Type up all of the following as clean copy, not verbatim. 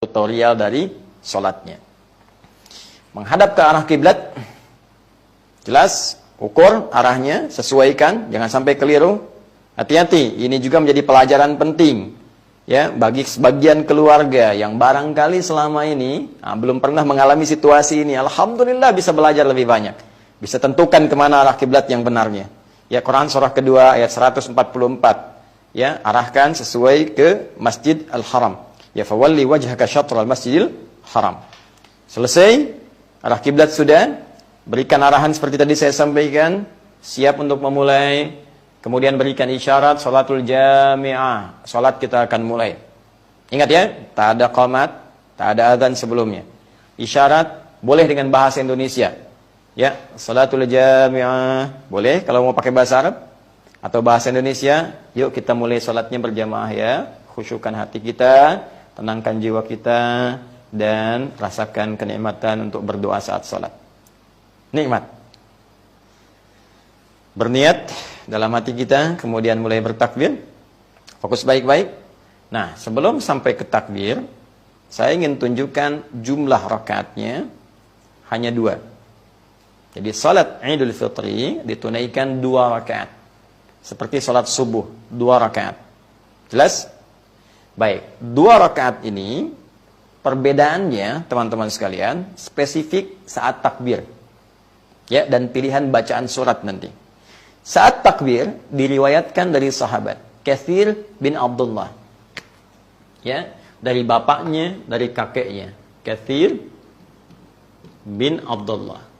tutorial dari sholatnya. Menghadap ke arah kiblat, jelas, ukur arahnya, sesuaikan, jangan sampai keliru. Hati-hati, ini juga menjadi pelajaran penting ya bagi sebagian keluarga yang barangkali selama ini belum pernah mengalami situasi ini. Alhamdulillah bisa belajar lebih banyak, bisa tentukan kemana arah kiblat yang benarnya. Ya, Quran surah kedua ayat 144. Ya, arahkan sesuai ke Masjid Al-Haram. Ya, fawalli wajhaka syatral Masjidil Haram. Selesai, arah kiblat sudah, berikan arahan seperti tadi saya sampaikan, siap untuk memulai, kemudian berikan isyarat salatul jami'ah, salat kita akan mulai. Ingat ya, tak ada qamat, tak ada azan sebelumnya. Isyarat boleh dengan bahasa Indonesia. Ya, salatul jami'ah boleh kalau mau pakai bahasa Arab atau bahasa Indonesia. Yuk kita mulai salatnya berjamaah ya. Khusyukkan hati kita, tenangkan jiwa kita, dan rasakan kenikmatan untuk berdoa saat salat. Nikmat. Berniat dalam hati kita, kemudian mulai bertakbir. Fokus baik-baik. Nah, sebelum sampai ke takbir, saya ingin tunjukkan jumlah rakaatnya hanya 2. Jadi salat Idul Fitri ditunaikan 2 rakaat. Seperti salat subuh, 2 rakaat. Jelas? Baik, 2 rakaat ini perbedaannya, teman-teman sekalian, spesifik saat takbir. Ya, dan pilihan bacaan surat nanti. Saat takbir diriwayatkan dari sahabat Katsir bin Abdullah. Ya, dari bapaknya, dari kakeknya. Katsir bin Abdullah.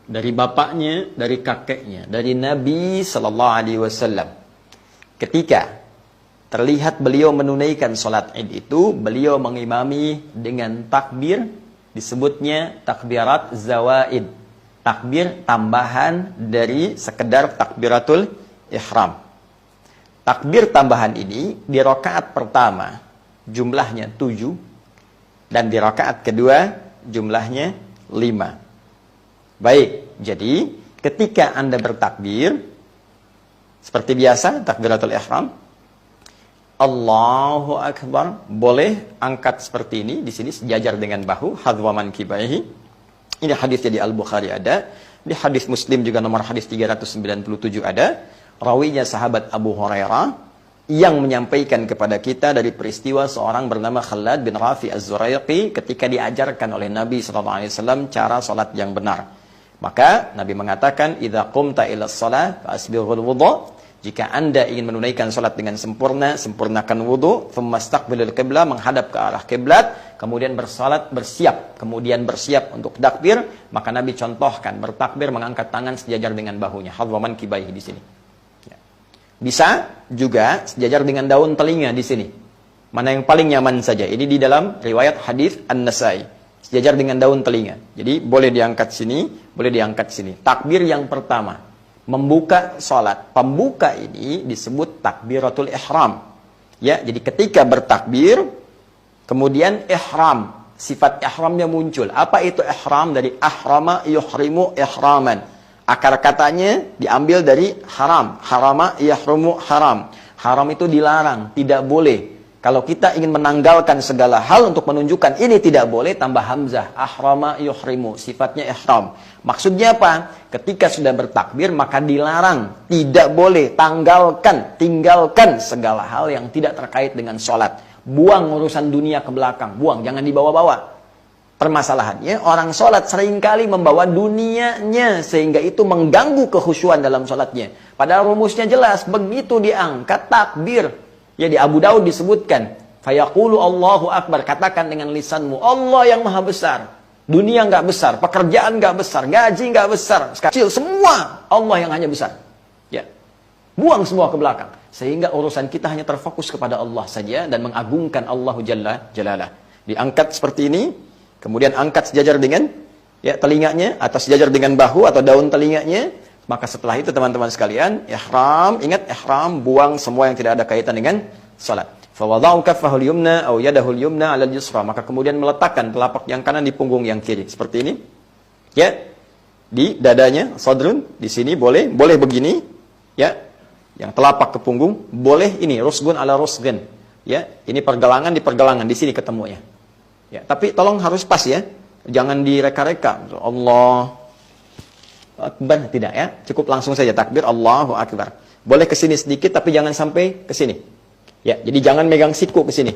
Dari bapaknya, dari kakeknya, dari Nabi sallallahu alaihi wasallam. Ketika terlihat beliau menunaikan salat Id itu, beliau mengimami dengan takbir, disebutnya takbirat zawaid. Takbir tambahan dari sekedar takbiratul ihram. Takbir tambahan ini di rakaat pertama jumlahnya 7 dan di rakaat kedua jumlahnya 5. Baik, jadi ketika Anda bertakbir seperti biasa takbiratul ihram, Allahu Akbar, boleh angkat seperti ini, di sini sejajar dengan bahu, hadwa mankibaihi. Ini hadis di Al-Bukhari ada, di hadis Muslim juga nomor hadis 397 ada, rawinya sahabat Abu Hurairah yang menyampaikan kepada kita dari peristiwa seorang bernama Khalad bin Rafi Az-Zuraiqi ketika diajarkan oleh Nabi SAW cara salat yang benar. Maka Nabi mengatakan, idza qumta ila shalah fasbighul wudhu. Jika Anda ingin menunaikan salat dengan sempurna, sempurnakan wudu, tsumastaqbilul qiblah, menghadap ke arah kiblat, kemudian bersalat, bersiap, kemudian bersiap untuk takbir, maka Nabi contohkan bertakbir mengangkat tangan sejajar dengan bahunya, hadwa mankibaihi di sini. Ya. Bisa juga sejajar dengan daun telinga di sini. Mana yang paling nyaman saja. Ini di dalam riwayat hadis An-Nasai. Sejajar dengan daun telinga. Jadi boleh diangkat sini, boleh diangkat sini. Takbir yang pertama, membuka salat. Pembuka ini disebut takbiratul ihram. Ya, jadi ketika bertakbir, kemudian ihram, sifat ihramnya muncul. Apa itu ihram? Dari ahrama yuhrimu ihraman. Akar katanya diambil dari haram. Harama yahrumu haram. Haram itu dilarang, tidak boleh. Kalau kita ingin menanggalkan segala hal untuk menunjukkan ini tidak boleh, tambah hamzah. Ahrama yuhrimu, sifatnya ihram. Maksudnya apa? Ketika sudah bertakbir, maka dilarang. Tidak boleh, tinggalkan segala hal yang tidak terkait dengan sholat. Buang urusan dunia ke belakang. Buang, jangan dibawa-bawa. Permasalahannya, orang sholat seringkali membawa dunianya, sehingga itu mengganggu kekhusyuan dalam sholatnya. Padahal rumusnya jelas, begitu diangkat takbir. Ya, di Abu Daud disebutkan, fayaqulu Allahu Akbar, katakan dengan lisanmu, Allah yang maha besar. Dunia enggak besar, pekerjaan enggak besar, gaji enggak besar, kecil, semua Allah yang hanya besar. Ya. Buang semua ke belakang, sehingga urusan kita hanya terfokus kepada Allah saja dan mengagungkan Allahu Jalla Jalalah. Diangkat seperti ini, kemudian angkat sejajar dengan ya telinganya atau sejajar dengan bahu atau daun telinganya. Maka setelah itu teman-teman sekalian, ihram, ingat ihram, buang semua yang tidak ada kaitan dengan salat. Fa wada'u kaffahul yumna aw yadahul yumna 'alal yusra, maka kemudian meletakkan telapak yang kanan di punggung yang kiri seperti ini. Ya. Di dadanya, sadrun, di sini boleh begini, ya. Yang telapak ke punggung, boleh ini rusgun ala rusgin. Ya, ini pergelangan di pergelangan, di sini ketemunya. Ya, tapi tolong harus pas ya. Jangan direka-reka. Allah Akbar, tidak ya. Cukup langsung saja takbir Allahu Akbar. Boleh ke sini sedikit tapi jangan sampai ke sini. Ya, jadi jangan megang siku ke sini.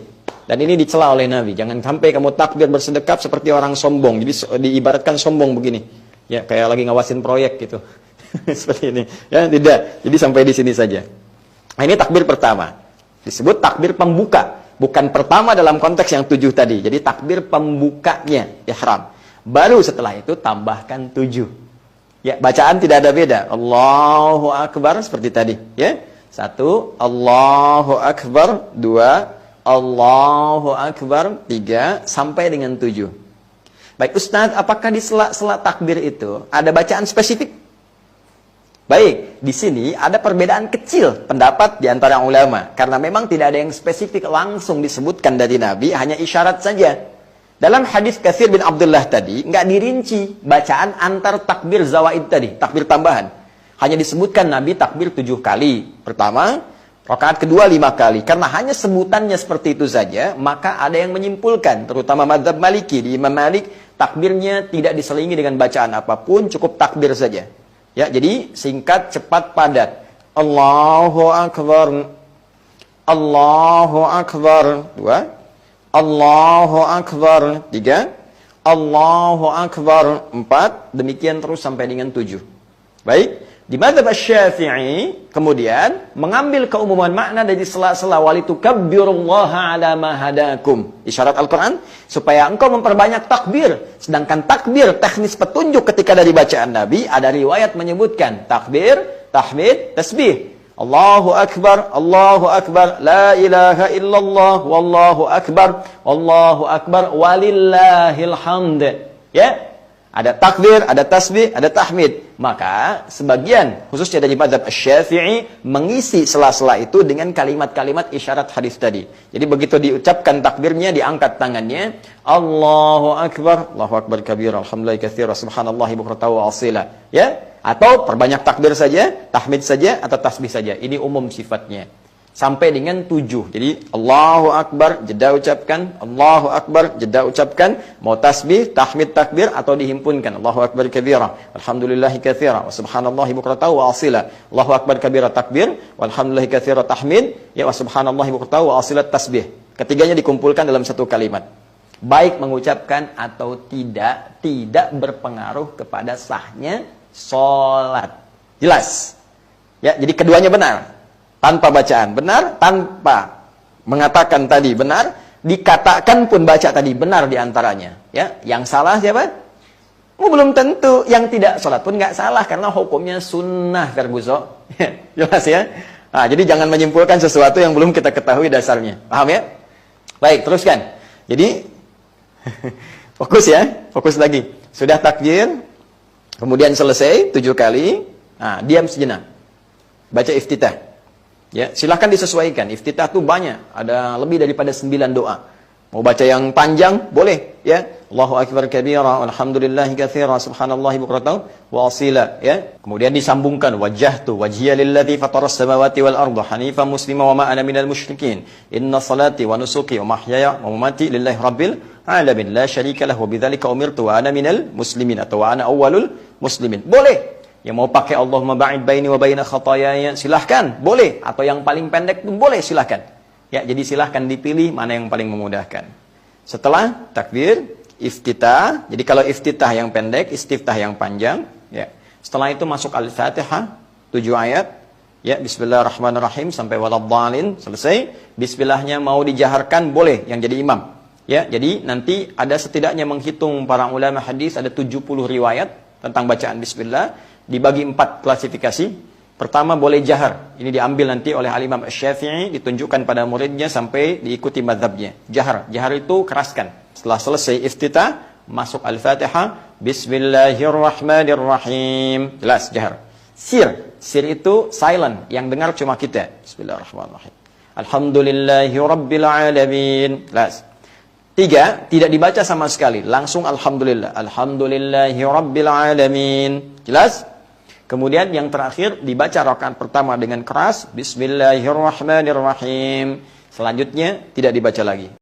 Dan ini dicela oleh Nabi. Jangan sampai kamu takbir bersedekap seperti orang sombong. Jadi diibaratkan sombong begini. Ya, kayak lagi ngawasin proyek gitu. Seperti ini. Ya, tidak. Jadi sampai di sini saja. Nah, ini takbir pertama. Disebut takbir pembuka, bukan pertama dalam konteks yang 7 tadi. Jadi takbir pembukanya ihram. Baru setelah itu tambahkan 7. Ya, bacaan tidak ada beda. Allahu Akbar seperti tadi, ya. 1 Allahu Akbar, 2 Allahu Akbar, 3 sampai dengan 7. Baik Ustaz, apakah di sela-sela takbir itu ada bacaan spesifik? Baik, di sini ada perbedaan kecil pendapat di antara ulama. Karena memang tidak ada yang spesifik langsung disebutkan dari Nabi, hanya isyarat saja. Dalam hadis Katsir bin Abdullah tadi, nggak dirinci bacaan antar takbir zawaid tadi, takbir tambahan. Hanya disebutkan Nabi takbir 7 kali. Pertama, rakaat kedua 5 kali. Karena hanya sebutannya seperti itu saja, maka ada yang menyimpulkan, terutama mazhab Maliki, di Imam Malik, takbirnya tidak diselingi dengan bacaan apapun, cukup takbir saja. Ya, jadi singkat, cepat, padat. Allahu Akbar. Allahu Akbar. 2. Allahu Akbar. 3. Allahu Akbar. 4. Demikian terus sampai dengan 7. Baik. Di mazhab Asy-Syafi'i kemudian mengambil keumuman makna dari sela-sela walitukabbirullaha ala ma hadakum. Isyarat Al-Qur'an supaya engkau memperbanyak takbir. Sedangkan takbir teknis petunjuk ketika dari bacaan Nabi ada riwayat menyebutkan takbir, tahmid, tasbih. Allahu Akbar, Allahu Akbar, la ilaha illallah, wallahu akbar, walillahil hamd. Ya. Ada takbir, ada tasbih, ada tahmid. Maka sebagian, khususnya dari mazhab Asy-Syafi'i, mengisi sela-sela itu dengan kalimat-kalimat isyarat hadis tadi. Jadi begitu diucapkan takbirnya, diangkat tangannya, Allahu Akbar, Allahu Akbar kabira, alhamdulillah katsira, subhanallahi bukratan wa asila. Ya? Atau perbanyak takbir saja, tahmid saja, atau tasbih saja. Ini umum sifatnya. Sampai dengan 7. Jadi Allahu Akbar, jeda ucapkan, Allahu Akbar, jeda ucapkan, mau tasbih, tahmid, takbir, atau dihimpunkan. Allahu Akbar kabira, alhamdulillahi katsira, wa subhanallahi bukratan wa asila. Allahu Akbar kabira takbir, walhamdulillahi katsira tahmid, ya wa subhanallahi bukratan wa asila tasbih. Ketiganya dikumpulkan dalam satu kalimat. Baik mengucapkan atau tidak berpengaruh kepada sahnya sholat. Jelas? Ya, jadi keduanya benar. Tanpa bacaan benar, tanpa mengatakan tadi benar, dikatakan pun baca tadi benar diantaranya. Ya, yang salah siapa? Belum tentu. Yang tidak sholat pun nggak salah karena hukumnya sunnah, Ferguson. Jelas ya. Nah, jadi jangan menyimpulkan sesuatu yang belum kita ketahui dasarnya. Paham ya? Baik, teruskan. Jadi fokus ya, fokus lagi. Sudah takbir, kemudian selesai 7 kali. Nah, diam sejenak. Baca iftitah. Ya, silahkan disesuaikan. Iftitah itu banyak, ada lebih daripada 9 doa. Mau baca yang panjang, boleh, ya. Allahu Akbar kabira, alhamdulillahi katsira, subhanallahi bukratan wa asila, ya. Kemudian disambungkan wajjahtu wajhiya lilladzi fataras samawati wal arda hanifan muslima wa ma ana minal musyrikin. Inna salati wa nusuki wa mahyaya wa mamati lillahi rabbil alamin. La syarika lahu wa bidzalika umirtu wa ana minal muslimin atau wa ana awwalul muslimin. Boleh. Yang mau pakai Allahumma ba'id baini wa baina khataayaya, silahkan, boleh. Atau yang paling pendek pun boleh, silahkan. Ya, jadi silahkan dipilih mana yang paling memudahkan. Setelah takbir, iftitah. Jadi kalau iftitah yang pendek, istiftah yang panjang. Ya. Setelah itu masuk Al-Fatihah, 7 ayat. Ya, bismillahirrahmanirrahim sampai waladhdallin, selesai. Bismillahnya mau dijaharkan, boleh yang jadi imam. Ya, jadi nanti ada setidaknya menghitung para ulama hadis ada 70 riwayat tentang bacaan bismillah. Dibagi 4 klasifikasi. Pertama boleh jahar. Ini diambil nanti oleh Al-Imam Asy-Syafi'i, ditunjukkan pada muridnya sampai diikuti mazhabnya. Jahar. Jahar itu keraskan. Setelah selesai iftitah, masuk Al-Fatihah, bismillahirrahmanirrahim. Jelas, jahar. Sir. Sir itu silent, yang dengar cuma kita. Bismillahirrahmanirrahim. Alhamdulillahi rabbil alamin. Jelas. 3, tidak dibaca sama sekali. Langsung alhamdulillah. Alhamdulillahi rabbil alamin. Jelas? Kemudian yang terakhir dibaca rakaat pertama dengan keras. Bismillahirrahmanirrahim. Selanjutnya tidak dibaca lagi.